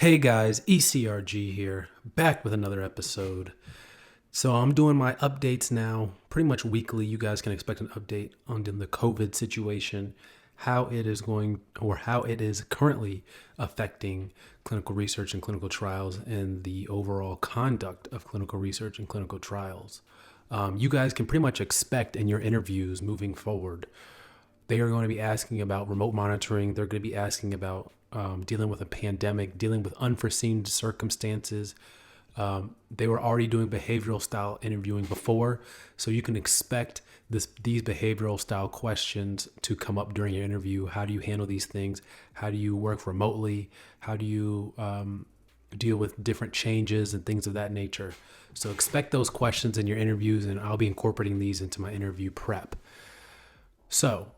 Hey guys, ECRG here, back with another episode. So I'm doing my updates now, pretty much weekly. You guys can expect an update on the COVID situation, how it is going or how it is currently affecting clinical research and clinical trials and the overall conduct of clinical research and clinical trials. You guys can pretty much expect in your interviews moving forward, they are going to be asking about remote monitoring. They're going to be asking about dealing with a pandemic, dealing with unforeseen circumstances. They were already doing behavioral style interviewing before, so you can expect these behavioral style questions to come up during your interview. How do you handle these things? How do you work remotely? How do you deal with different changes and things of that nature? So expect those questions in your interviews, and I'll be incorporating these into my interview prep. So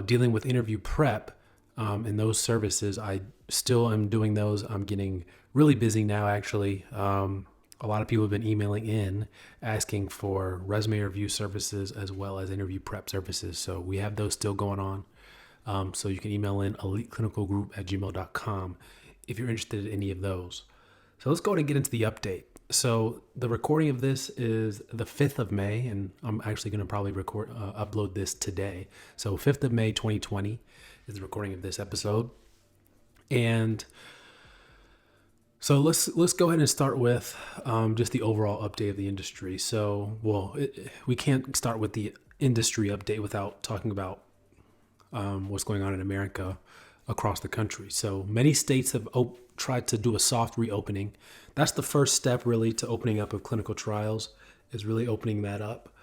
dealing with interview prep and those services, I still am doing those. I'm getting really busy now, actually. A lot of people have been emailing in asking for resume review services as well as interview prep services. So we have those still going on. So you can email in eliteclinicalgroup@gmail.com if you're interested in any of those. So let's go ahead and get into the update. So the recording of this is the 5th of May, and I'm actually going to probably upload this today. So 5th of May, 2020 is the recording of this episode. And so let's go ahead and start with just the overall update of the industry. So, we can't start with the industry update without talking about what's going on in America across the country. So many states have tried to do a soft reopening. That's the first step really to opening up of clinical trials, is really opening that up.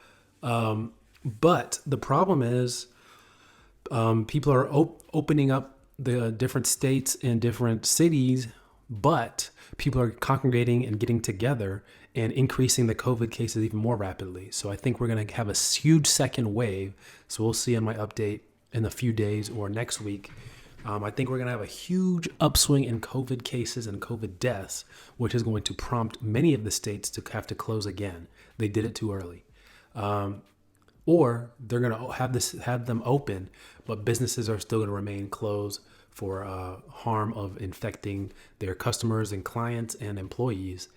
But the problem is people are opening up the different states and different cities, but people are congregating and getting together and increasing the COVID cases even more rapidly. So I think we're going to have a huge second wave. So we'll see in my update in a few days or next week. I think we're going to have a huge upswing in COVID cases and COVID deaths, which is going to prompt many of the states to have to close again. They did it too early. Or they're going to have them open, but businesses are still going to remain closed for harm of infecting their customers and clients and employees.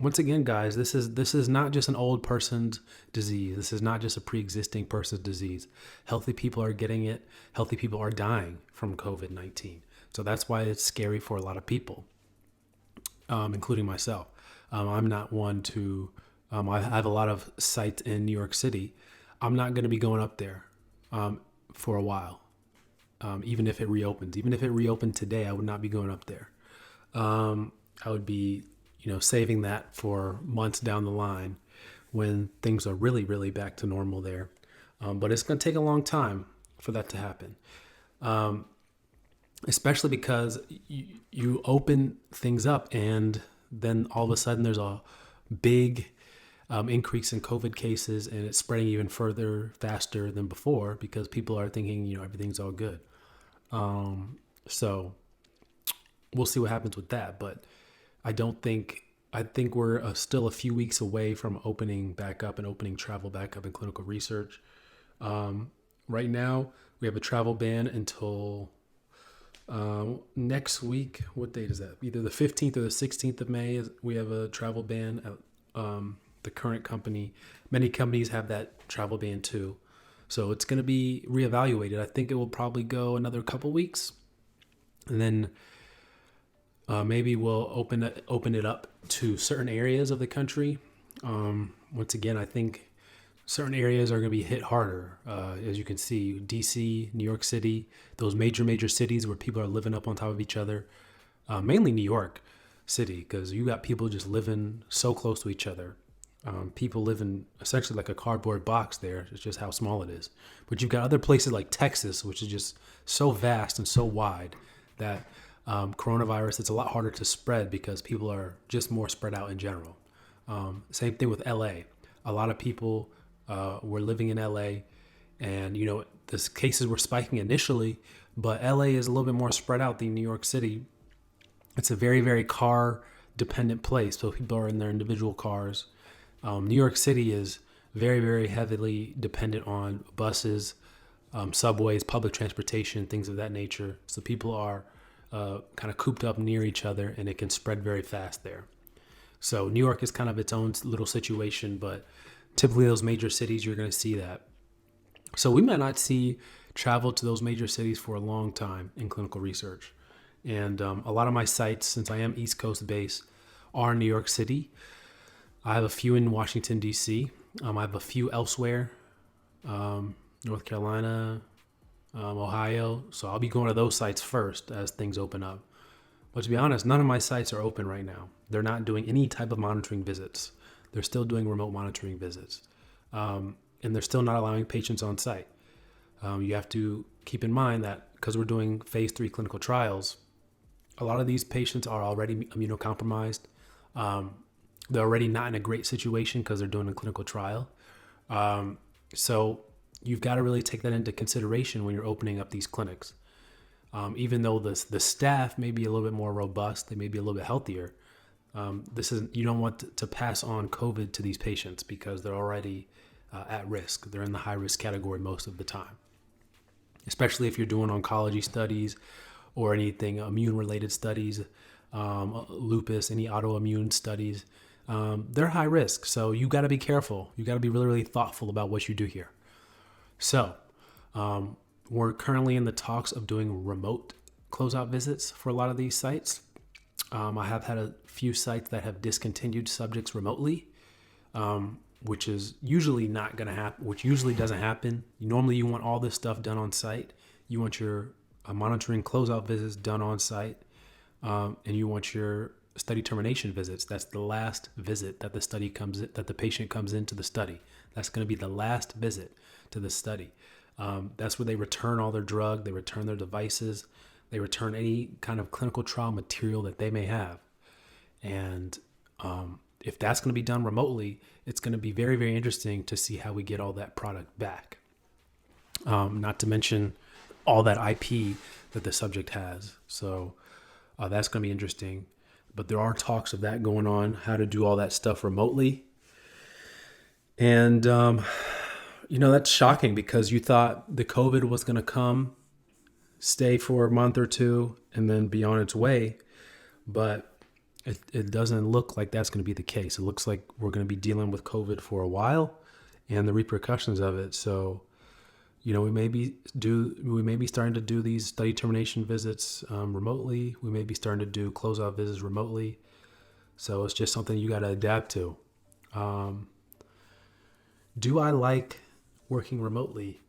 Once again, guys, this is not just an old person's disease. This is not just a pre-existing person's disease. Healthy people are getting it. Healthy people are dying from COVID-19. So that's why it's scary for a lot of people, including myself. I'm not one to, I have a lot of sites in New York City. I'm not going to be going up there for a while, even if it reopens. Even if it reopened today, I would not be going up there. I would be saving that for months down the line when things are really, really back to normal there. But it's going to take a long time for that to happen, especially because you open things up and then all of a sudden there's a big increase in COVID cases, and it's spreading even further, faster than before because people are thinking, everything's all good. So we'll see what happens with that. But I think we're still a few weeks away from opening back up and opening travel back up in clinical research. Right now, we have a travel ban until next week. What date is that? Either the 15th or the 16th of May. We have a travel ban at the current company. Many companies have that travel ban too. So it's going to be reevaluated. I think it will probably go another couple weeks. And then maybe we'll open it up to certain areas of the country. Once again, I think certain areas are going to be hit harder. As you can see, DC, New York City, those major cities where people are living up on top of each other, mainly New York City, because you got people just living so close to each other. People live in essentially like a cardboard box there. It's just how small it is. But you've got other places like Texas, which is just so vast and so wide that coronavirus, it's a lot harder to spread because people are just more spread out in general. Same thing with LA. A lot of people were living in LA, and the cases were spiking initially, but LA is a little bit more spread out than New York City. It's a very, very car dependent place, so people are in their individual cars. New York City is very, very heavily dependent on buses, subways, public transportation, things of that nature. So people are kind of cooped up near each other, and it can spread very fast there. So New York is kind of its own little situation, but typically those major cities, you're going to see that. So we might not see travel to those major cities for a long time in clinical research. And a lot of my sites, since I am East Coast based, are in New York City. I have a few in Washington, D.C. I have a few elsewhere, North Carolina, Ohio. So I'll be going to those sites first as things open up. But to be honest, none of my sites are open right now. They're not doing any type of monitoring visits. They're still doing remote monitoring visits. And they're still not allowing patients on site. You have to keep in mind that because we're doing phase 3 clinical trials, a lot of these patients are already immunocompromised. They're already not in a great situation because they're doing a clinical trial. So you've got to really take that into consideration when you're opening up these clinics. Even though the staff may be a little bit more robust, they may be a little bit healthier. You don't want to pass on COVID to these patients because they're already at risk. They're in the high risk category most of the time, especially if you're doing oncology studies or anything immune related studies, lupus, any autoimmune studies. They're high risk. So you got to be careful. You got to be really, really thoughtful about what you do here. So we're currently in the talks of doing remote closeout visits for a lot of these sites. I have had a few sites that have discontinued subjects remotely, which is usually not going to happen, which usually doesn't happen. Normally you want all this stuff done on site. You want your monitoring closeout visits done on site, and you want your study termination visits. That's the last visit that that the patient comes into the study. That's going to be the last visit to the study. That's where they return all their drug, they return their devices, they return any kind of clinical trial material that they may have. And if that's going to be done remotely, it's going to be very, very interesting to see how we get all that product back. Not to mention all that IP that the subject has. So that's going to be interesting. But there are talks of that going on, how to do all that stuff remotely. And, that's shocking because you thought the COVID was going to come, stay for a month or two, and then be on its way. But it doesn't look like that's going to be the case. It looks like we're going to be dealing with COVID for a while and the repercussions of it. So, we may be starting to do these study termination visits remotely. We may be starting to do closeout visits remotely. So it's just something you got to adapt to. Do I like working remotely?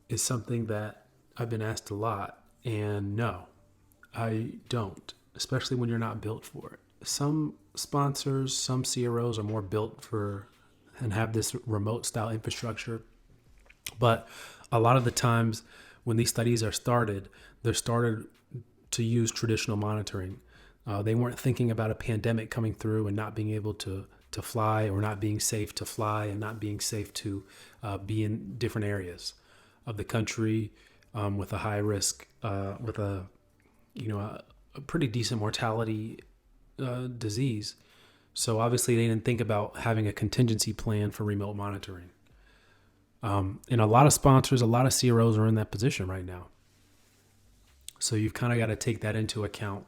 Is something that I've been asked a lot, and no, I don't, especially when you're not built for it. Some sponsors, some CROs are more built for and have this remote style infrastructure. But a lot of the times when these studies are started, they're started to use traditional monitoring. They weren't thinking about a pandemic coming through and not being able to fly, or not being safe to fly, and not being safe to be in different areas of the country with a high risk, with a pretty decent mortality disease. So obviously they didn't think about having a contingency plan for remote monitoring. And a lot of sponsors, a lot of CROs are in that position right now. So you've kind of got to take that into account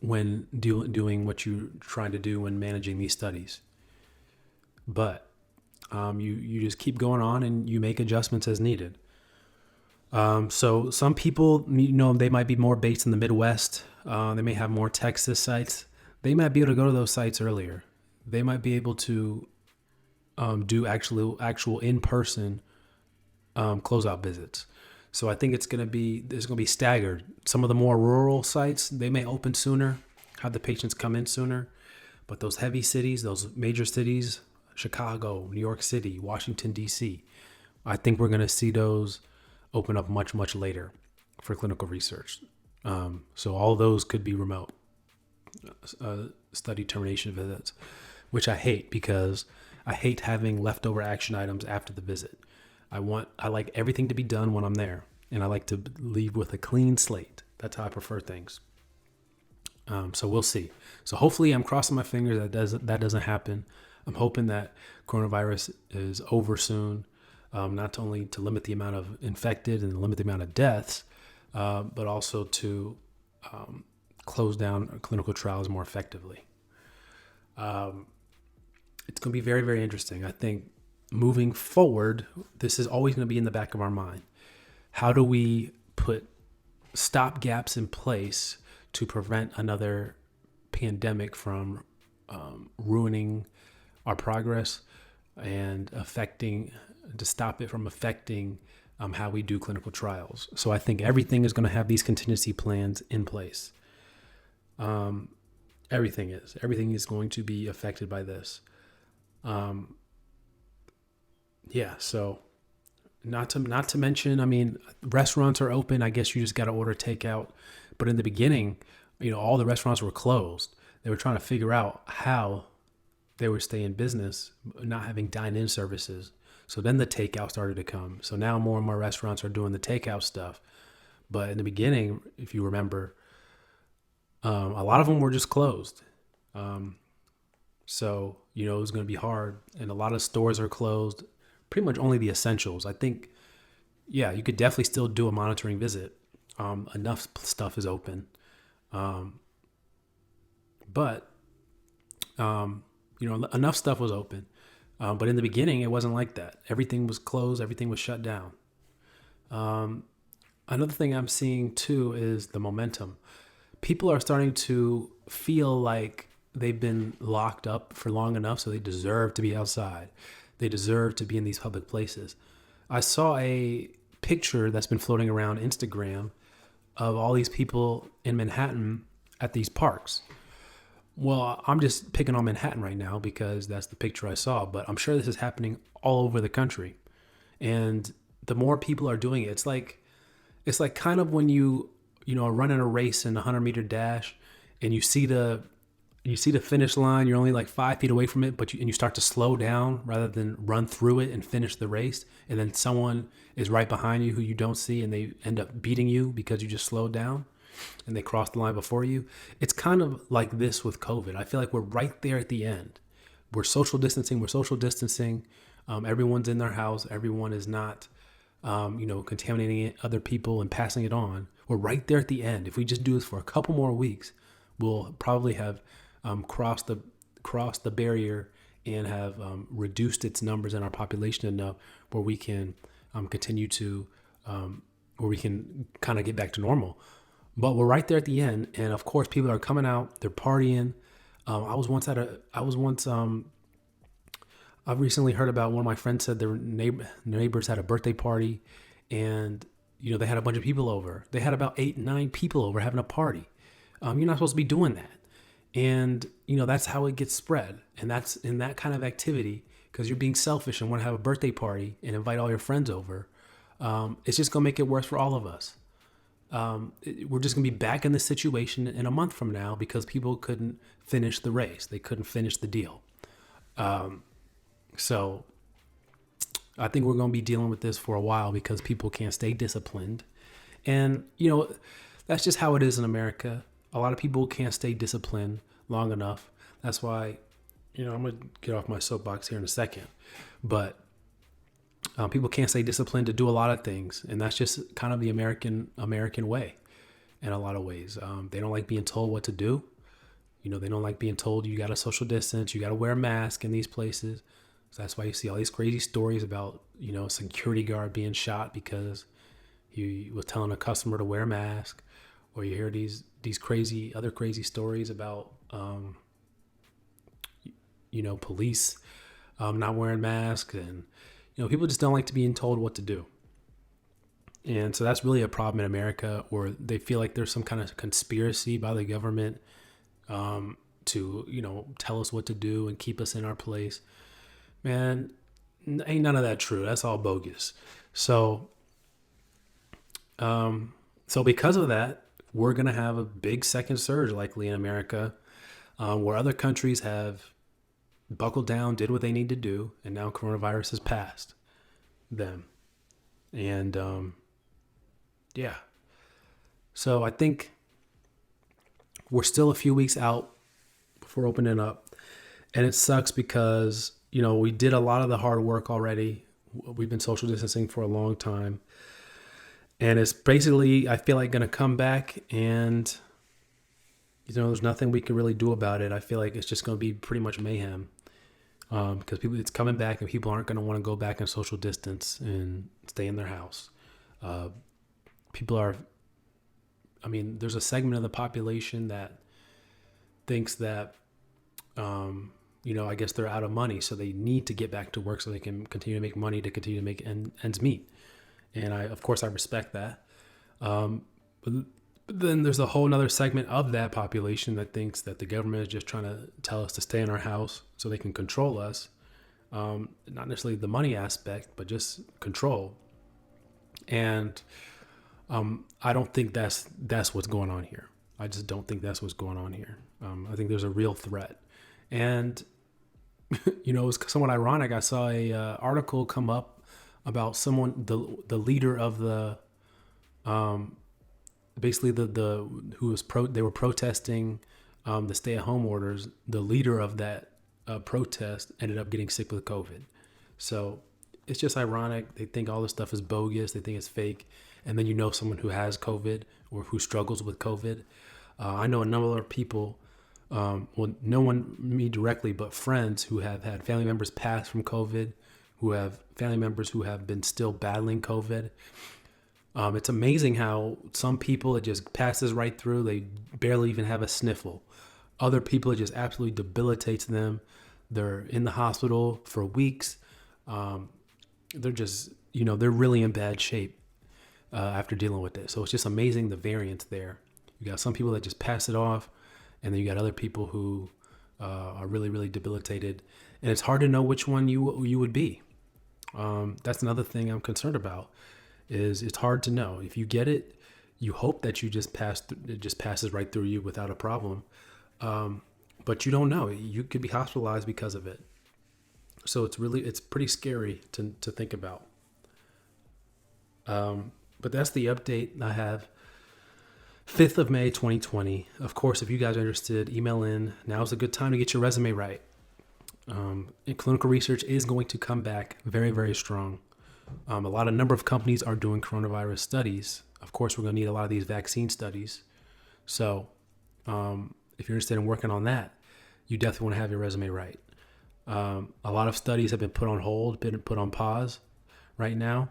when doing what you're trying to do when managing these studies. But you just keep going on and you make adjustments as needed. So some people, they might be more based in the Midwest. They may have more Texas sites. They might be able to go to those sites earlier. They might be able to do actual in-person closeout visits. So I think there's going to be staggered. Some of the more rural sites, they may open sooner, have the patients come in sooner. But those heavy cities, those major cities, Chicago, New York City, Washington, D.C., I think we're going to see those open up much, much later for clinical research. So all those could be remote study termination visits, which I hate because I hate having leftover action items after the visit. I like everything to be done when I'm there, and I like to leave with a clean slate. That's how I prefer things. So we'll see. So hopefully, I'm crossing my fingers that doesn't happen. I'm hoping that coronavirus is over soon, not only to limit the amount of infected and limit the amount of deaths, but also to close down clinical trials more effectively. It's going to be very, very interesting. I think moving forward, this is always going to be in the back of our mind. How do we put stop gaps in place to prevent another pandemic from ruining our progress and to stop it from affecting how we do clinical trials? So I think everything is going to have these contingency plans in place. Everything is going to be affected by this. So not to mention, I mean, restaurants are open. I guess you just got to order takeout. But in the beginning, all the restaurants were closed. They were trying to figure out how they would stay in business, not having dine-in services. So then the takeout started to come. So now more and more restaurants are doing the takeout stuff. But in the beginning, if you remember, a lot of them were just closed. So, it was going to be hard. And a lot of stores are closed, pretty much only the essentials. I think, you could definitely still do a monitoring visit. Enough stuff is open. Enough stuff was open. But in the beginning, it wasn't like that. Everything was closed. Everything was shut down. Another thing I'm seeing too is the momentum. People are starting to feel like they've been locked up for long enough, so they deserve to be outside. They deserve to be in these public places. I saw a picture that's been floating around Instagram of all these people in Manhattan at these parks. Well, I'm just picking on Manhattan right now because that's the picture I saw, but I'm sure this is happening all over the country. And the more people are doing it, it's like kind of when you are running a race in a 100-meter dash and you see the finish line, you're only like 5 feet away from it, but you start to slow down rather than run through it and finish the race. And then someone is right behind you who you don't see and they end up beating you because you just slowed down and they crossed the line before you. It's kind of like this with COVID. I feel like we're right there at the end. We're social distancing. Everyone's in their house. Everyone is not, contaminating other people and passing it on. We're right there at the end. If we just do this for a couple more weeks, we'll probably have crossed the barrier and have reduced its numbers in our population enough where we can continue to, where we can kind of get back to normal. But we're right there at the end, and of course, people are coming out. They're partying. I've recently heard about one of my friends said their neighbors had a birthday party, and they had a bunch of people over. They had about 8-9 people over having a party. You're not supposed to be doing that. And, that's how it gets spread. And that's in that kind of activity, because you're being selfish and want to have a birthday party and invite all your friends over. It's just going to make it worse for all of us. We're just going to be back in this situation in a month from now because people couldn't finish the race. They couldn't finish the deal. So I think we're going to be dealing with this for a while because people can't stay disciplined. And, that's just how it is in America. A lot of people can't stay disciplined long enough. That's why, I'm going to get off my soapbox here in a second. But people can't stay disciplined to do a lot of things. And that's just kind of the American way in a lot of ways. They don't like being told what to do. They don't like being told you got to social distance, you got to wear a mask in these places. So that's why you see all these crazy stories about, a security guard being shot because he was telling a customer to wear a mask. Or you hear these other crazy stories about, police not wearing masks, and people just don't like to being told what to do. And so that's really a problem in America, or they feel like there's some kind of conspiracy by the government to tell us what to do and keep us in our place. Man, ain't none of that true. That's all bogus. So because of that, we're going to have a big second surge likely in America, where other countries have buckled down, did what they need to do, and now coronavirus has passed them. And so I think we're still a few weeks out before opening up, and it sucks because we did a lot of the hard work already. We've been social distancing for a long time. And it's basically, I feel like, going to come back, and there's nothing we can really do about it. I feel like it's just going to be pretty much mayhem, because it's coming back, and people aren't going to want to go back and social distance and stay in their house. People are, there's a segment of the population that thinks that, I guess they're out of money, so they need to get back to work so they can continue to make money to continue to make ends meet. And of course, I respect that. But then there's a whole nother segment of that population that thinks that the government is just trying to tell us to stay in our house so they can control us. Not necessarily the money aspect, but just control. And I don't think that's what's going on here. I just don't think that's what's going on here. I think there's a real threat. And, it was somewhat ironic. I saw a article come up about someone, the leader of the, basically they were protesting the stay-at-home orders. The leader of that protest ended up getting sick with COVID. So it's just ironic. They think all this stuff is bogus. They think it's fake. And then someone who has COVID or who struggles with COVID. I know a number of people, no one me directly, but friends who have had family members pass from COVID, who have family members who have been still battling COVID. It's amazing how some people, it just passes right through. They barely even have a sniffle. Other people, it just absolutely debilitates them. They're in the hospital for weeks. They're just, they're really in bad shape after dealing with it. So it's just amazing the variance there. You got some people that just pass it off, and then you got other people who are really, really debilitated. And it's hard to know which one you would be. That's another thing I'm concerned about. Is it's hard to know. If you get it, you hope that it just passes right through you without a problem. But you don't know. You could be hospitalized because of it. So it's pretty scary to think about. But that's the update I have. 5th of May, 2020. Of course, if you guys are interested, email in. Now's a good time to get your resume right. And clinical research is going to come back very, very strong. A number of companies are doing coronavirus studies. Of course, we're going to need a lot of these vaccine studies. So if you're interested in working on that, you definitely want to have your resume right. A lot of studies have been put on hold, been put on pause right now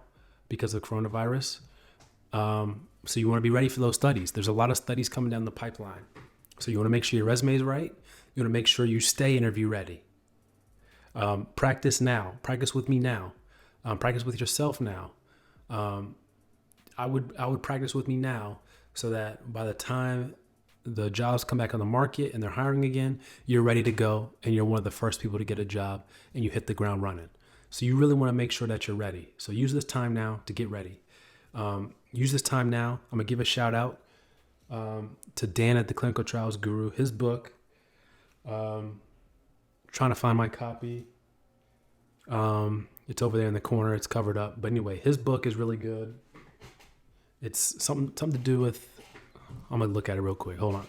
because of coronavirus. So you want to be ready for those studies. There's a lot of studies coming down the pipeline. So you want to make sure your resume is right. You want to make sure you stay interview ready. Practice now. Practice with me now. Practice with yourself now. I would practice with me now so that by the time the jobs come back on the market and they're hiring again, you're ready to go and you're one of the first people to get a job and you hit the ground running. So you really want to make sure that you're ready. So use this time now to get ready. Use this time now. I'm going to give a shout out to Dan at the Clinical Trials Guru. His book, trying to find my copy. It's over there in the corner. It's covered up. But anyway, his book is really good. It's something to do with, I'm going to look at it real quick. Hold on.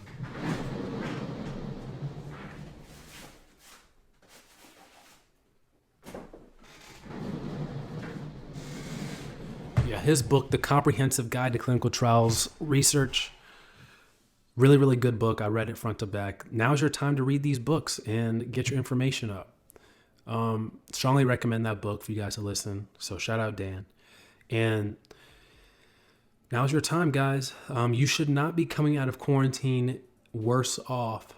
Yeah, his book, The Comprehensive Guide to Clinical Trials Research. Really, really good book. I read it front to back. Now's your time to read these books and get your information up. Strongly recommend that book for you guys to listen. So shout out Dan. And now's your time, guys. You should not be coming out of quarantine worse off.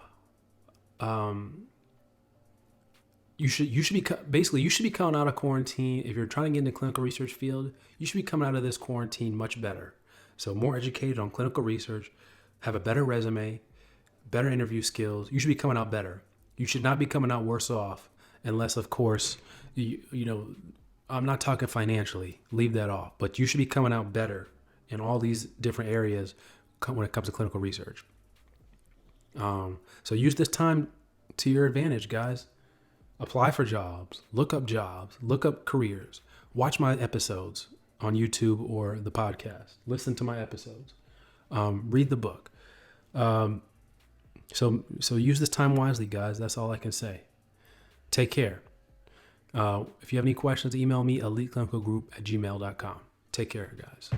You should be coming out of quarantine. If you're trying to get into the clinical research field, you should be coming out of this quarantine much better. So more educated on clinical research, have a better resume, better interview skills. You should be coming out better. You should not be coming out worse off, unless, of course, I'm not talking financially. Leave that off. But you should be coming out better in all these different areas when it comes to clinical research. So use this time to your advantage, guys. Apply for jobs, look up careers, watch my episodes on YouTube or the podcast, listen to my episodes, read the book. So use this time wisely, guys. That's all I can say. Take care. If you have any questions, email me, eliteclinicalgroup@gmail.com. Take care, guys.